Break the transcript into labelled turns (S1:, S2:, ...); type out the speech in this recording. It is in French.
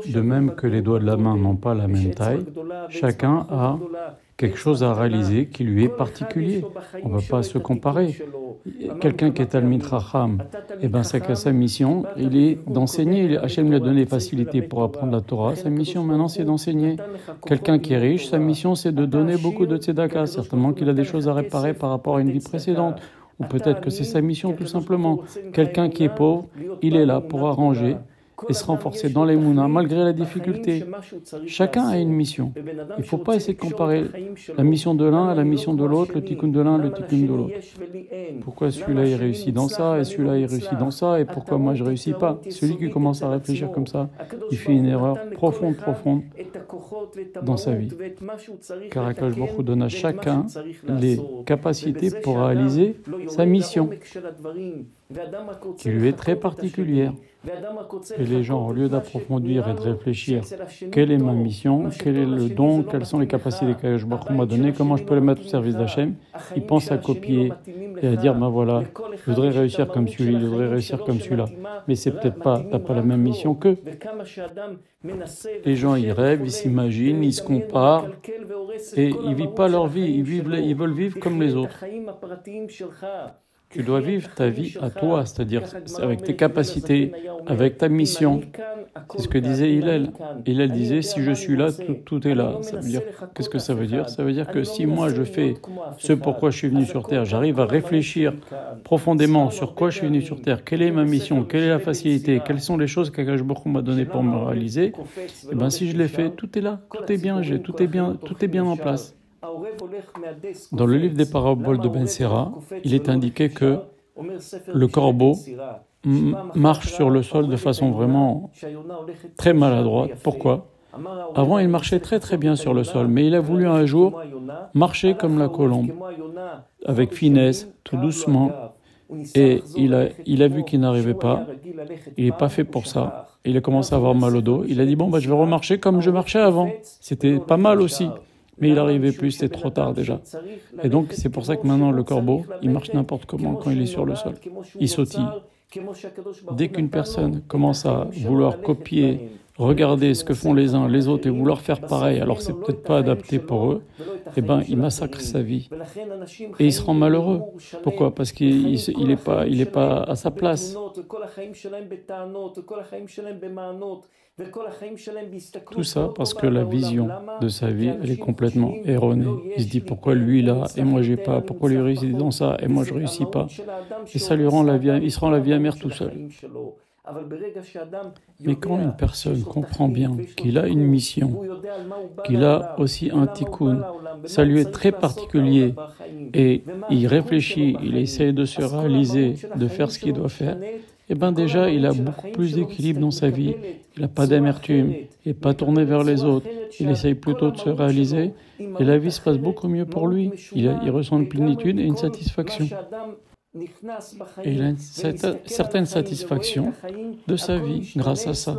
S1: De même que les doigts de la main n'ont pas la même taille, chacun a quelque chose à réaliser qui lui est particulier. On ne va pas se comparer. Quelqu'un qui est Talmid Chacham, sa mission, il est d'enseigner. Hachem lui a donné facilité pour apprendre la Torah. Sa mission maintenant, c'est d'enseigner. Quelqu'un qui est riche, sa mission, c'est de donner beaucoup de tzedaka. Certainement qu'il a des choses à réparer par rapport à une vie précédente. Ou peut-être que c'est sa mission tout simplement. Quelqu'un qui est pauvre, il est là pour arranger et se renforcer dans les mounas malgré la difficulté. Chacun a une mission. Il ne faut pas essayer de comparer la mission de l'un à la mission de l'autre, le tikkun de l'un, le tikkun de l'autre. Pourquoi celui-là il réussit dans ça et celui-là il réussit dans ça et pourquoi moi je ne réussis pas? Celui qui commence à réfléchir comme ça, il fait une erreur profonde dans sa vie. Car Akadosh Baruch Hu donne à chacun les capacités pour réaliser sa mission, qui lui est très particulière. Et les gens, au lieu d'approfondir et de réfléchir, quelle est ma mission, quel est le don, quelles sont les capacités que je m'a données, comment je peux les mettre au service d'Hachem, ils pensent à copier et à dire, voilà, je voudrais réussir comme celui-là, je voudrais réussir comme celui-là. Mais c'est peut-être pas, t'as pas la même mission qu'eux. Les gens, ils rêvent, ils s'imaginent, ils se comparent et ils vivent pas leur vie, ils veulent vivre comme les autres. Tu dois vivre ta vie à toi, c'est-à-dire avec tes capacités, avec ta mission. C'est ce que disait Hillel. Hillel disait, si je suis là, tout est là. Ça veut dire, qu'est-ce que ça veut dire? Ça veut dire que si moi je fais ce pourquoi je suis venu sur Terre, j'arrive à réfléchir profondément sur quoi je suis venu sur Terre, quelle est ma mission, quelle est la facilité, quelles sont les choses qu'Akadosh Baruch Hu m'a donné pour me réaliser, et si je l'ai fait, tout est là, tout est bien, tout est bien en place. Dans le livre des paraboles de Ben Sira, il est indiqué que le corbeau marche sur le sol de façon vraiment très maladroite. Pourquoi? Avant, il marchait très bien sur le sol, mais il a voulu un jour marcher comme la colombe, avec finesse, tout doucement, et il a vu qu'il n'arrivait pas, il n'est pas fait pour ça, il a commencé à avoir mal au dos, il a dit, je vais remarcher comme je marchais avant, c'était pas mal aussi. Mais il n'arrivait plus, c'était trop tard déjà. Et donc, c'est pour ça que maintenant, le corbeau, il marche n'importe comment quand il est sur le sol. Il sautille. Dès qu'une personne commence à vouloir copier, regarder ce que font les uns, les autres, et vouloir faire pareil, alors c'est peut-être pas adapté pour eux, il massacre sa vie. Et il se rend malheureux. Pourquoi? Parce qu'il n'est pas à sa place. Tout ça parce que la vision de sa vie, elle est complètement erronée. Il se dit pourquoi lui là et moi j'ai pas, pourquoi lui réussit dans ça et moi je réussis pas. Et ça lui rend il se rend la vie amère tout seul. Mais quand une personne comprend bien qu'il a une mission, qu'il a aussi un tikkun, ça lui est très particulier et il réfléchit, il essaie de se réaliser, de faire ce qu'il doit faire, déjà il a beaucoup plus d'équilibre dans sa vie, il n'a pas d'amertume, il n'est pas tourné vers les autres, il essaye plutôt de se réaliser et la vie se passe beaucoup mieux pour lui, il ressent une plénitude et une satisfaction. Et il a une certaine satisfaction de sa vie grâce à ça.